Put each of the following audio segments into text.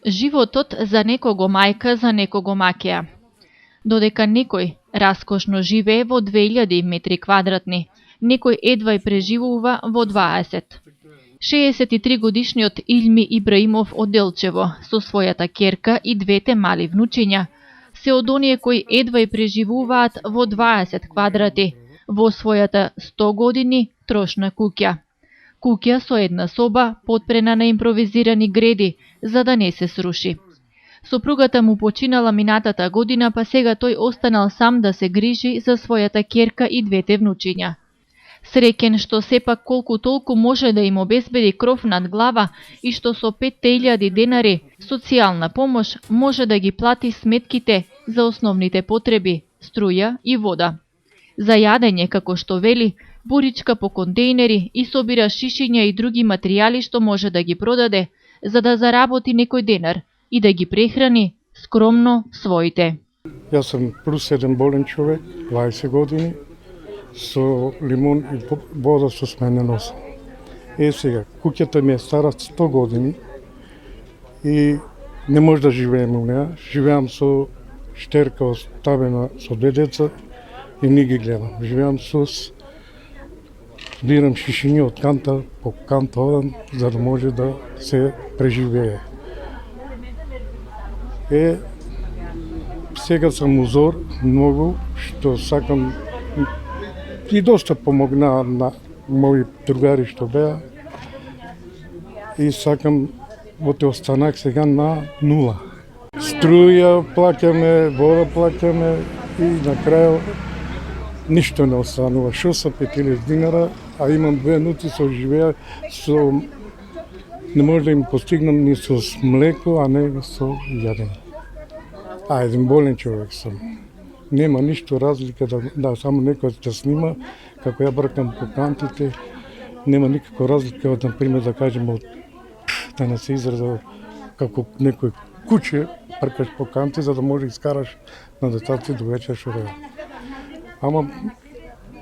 Животот за некого мајка, за некого макеа. Додека некој раскошно живее во 2000 метри квадратни, некој едва и преживува во 20. 63 годишниот Илми Ибраимов од Делчево, со својата ќерка и двете мали внучиња, се од оние кои едва и преживуваат во 20 квадрати, во својата 100 години трошна куќа. Куќа со една соба, потпрена на импровизирани греди, за да не се сруши. Сопругата му починала минатата година, па сега тој останал сам да се грижи за својата ќерка и двете внучиња. Среќен што сепак колку толку може да им обезбеди кров над глава и што со 5000 денари социјална помош може да ги плати сметките за основните потреби, струја и вода. За јадење, како што вели, буричка по контејнери и собира шишиња и други материјали што може да ги продаде, за да заработи некој денар и да ги прехрани скромно своите. Јас сум плюс 1 болен човек, 20 години, со лимон и вода со сменен осам. Сега, куќата ми е стара 100 години и не може да живеем у неа. Живеам со штерка оставена со 2 деца и не ги гледам. Живеам бирам шишиња од канта по канта одам, за да може да се преживее. Сега сам узор многу, што сакам и доста помогна на мои другари што беа и сакам во те останак сега на нула. Струја плаќаме, вода плаќаме и на крај ништо не останува. Шо са 5000 динара, а имам 2 внуци со живеа со не може да им постигнам ни со млеко, а не со јадење. Еден болен човек сум. Нема ништо разлика да само некој да снима како ја бркам по кантите. Нема никаква разлика од, например, да кажем, да не се израза како некој куќе бркаш по канти за да може искараш на децата до вечер што да. Ама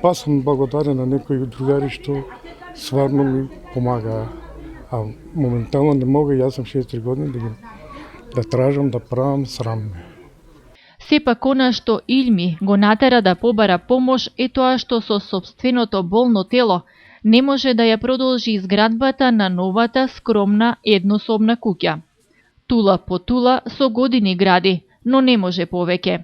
па сум благодарен на некои другари што стварно ми помагаа. А моментално не мога, јас сум 63 години да тражам, да правам, срам. Сепак она што Илми го натера да побара помош е тоа што со сопственото болно тело не може да ја продолжи изградбата на новата скромна еднособна куќа. Тула по тула со години гради, но не може повеќе.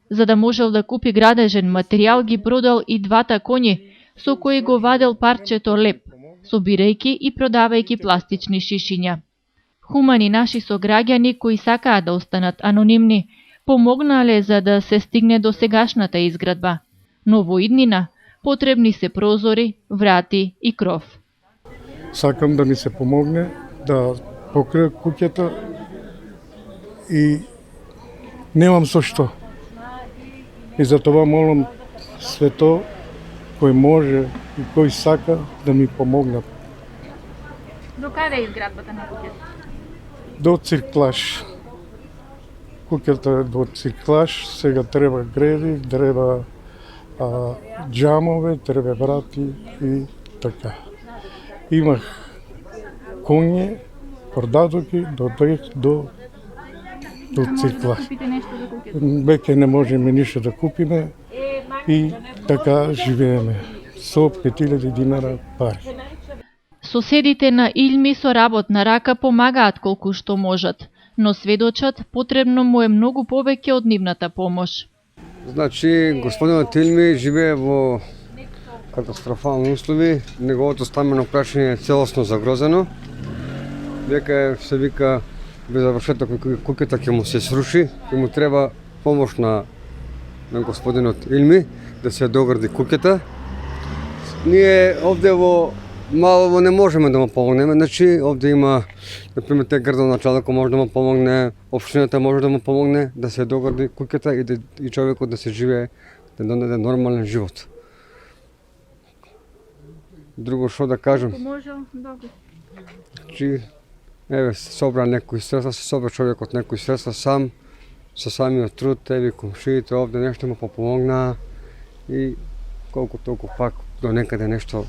За да можел да купи градежен материјал ги продал и 2 коњи со кои го вадел парчето леп, собирајќи и продавајќи пластични шишиња. Хумани наши сограѓани кои сакаат да останат анонимни, помогнале за да се стигне до сегашната изградба, но во иднина потребни се прозори, врати и кров. Сакам да ми се помогне да покрија куќата и немам со што. И за това молам свето кој може и кој сака да ми помогнат. До каде е изградбата на куќата? До цирклаш. Куќата е до цирклаш, сега треба греди, треба џамове, треба врати и така. Имах коње, продадох ги, до цирклаш. Веќе не можеме ништо да купиме и така живееме со 5000 динара пари. Соседите на Илми со работна рака помагаат колку што можат, но сведочат потребно му е многу повеќе од нивната помош. Значи, господинот Илми живее во катастрофални услови, неговото стамено прашање е целосно загрозено. Дека се вика без завршеток куќата ќе му се сруши, ќе му треба помош на господинот Илми да се догради куќата. Ние овде во Малово не можеме да му помогнеме, значи овде има, например, те градоначалникот може да му помогне, општината може да му помогне да се догради куќата и човекот да се живее, да донаде нормален живот. Друго што да кажам? Значи, се собра некои средства, се собра човекот некои средства сам, со самиот труд, комшиите овде нешто му попомогнаа и колку толку пак до некаде нешто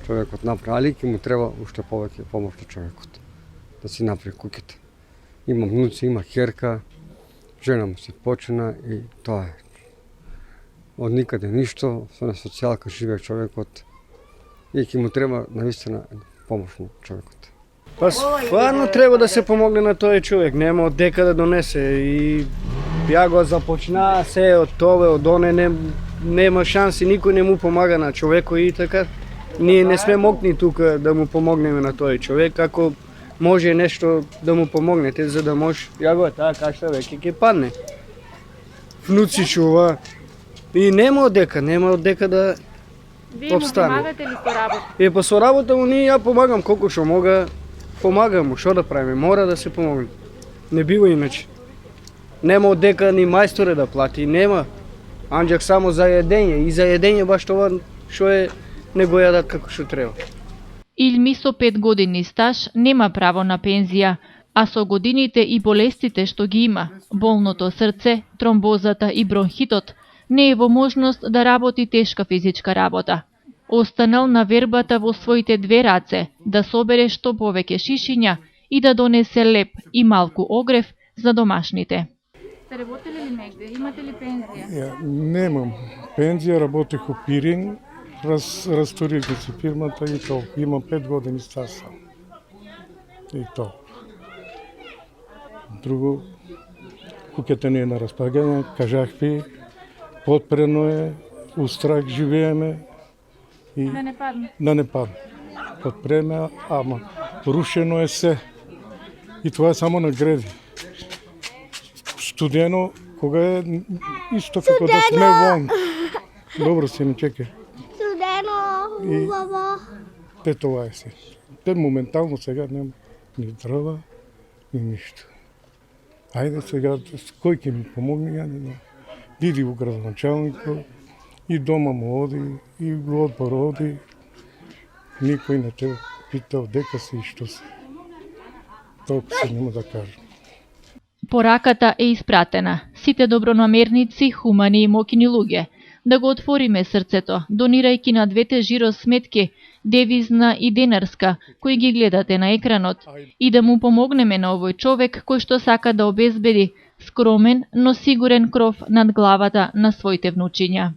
човекот направи, али ќе му треба уште повеќе помош на човекот да си направи куќата. Има внуци, има ќерка, жена му се почина и тоа е. Од никаде ништо, со на социјалка живее човекот и ќе му треба навистина помош на човекот. Па стварно треба да се помогне на тој човек, нема од дека да донесе и ја го започнаа се од тоа, од оне, нема шанси, никој не му помага на човекот и така. Ние не сме могни тука да му помогнеме на тој човек, ако може нешто да му помогнете, за да може, ја го таа кашта веќе ќе падне. Внуци чува и нема од дека да Вие му обстане. помагате ли со работа? Па со работа му ние ја помагам колку што мога, помагам му, што да правиме, мора да се помогне. Не бива иначе. Нема од дека ни мајсторе да плати, нема. Анџак само за јадење и за јадење баш тоа што е не го јадат како што треба. Илми со 5 години стаж нема право на пензија, а со годините и болестите што ги има, болното срце, тромбозата и бронхитот, не е во можност да работи тешка физичка работа. Останал на вербата во своите 2 раце да собере што повеќе шишиња и да донесе леп и малку огрев за домашните. Сте работели ли негде? Имате ли пензија? Немам пензија, работех у Пирин, растурих си фирмата и тоа. Имам 5 години стаж сам. И тоа. Друго, куќата не е на распагање, кажах ви, подпрено е, у страх живееме и Да не падне. да не падне. Подпреме, ама рушено е се. И тоа е само на греди. Студено, кога е исто како да сме вон. Добро се не чекай. Студено, И- хубаво. Те тоа е се. Те моментално сега нема ни дрва, ни ништо. Ајде сега, кој ќе ми помогне, ја не знам. Иди у градоначалникот, и дома му оди, и у одбор оди. Никој не те питал дека си и што си. Толку се нема да кажам. Пораката е испратена. Сите добронамерници, хумани и мокини луѓе. Да го отвориме срцето, донирајќи на 2 жиросметки, девизна и денарска, кои ги гледате на екранот, и да му помогнеме на овој човек кој што сака да обезбеди скромен, но сигурен кров над главата на своите внучиња.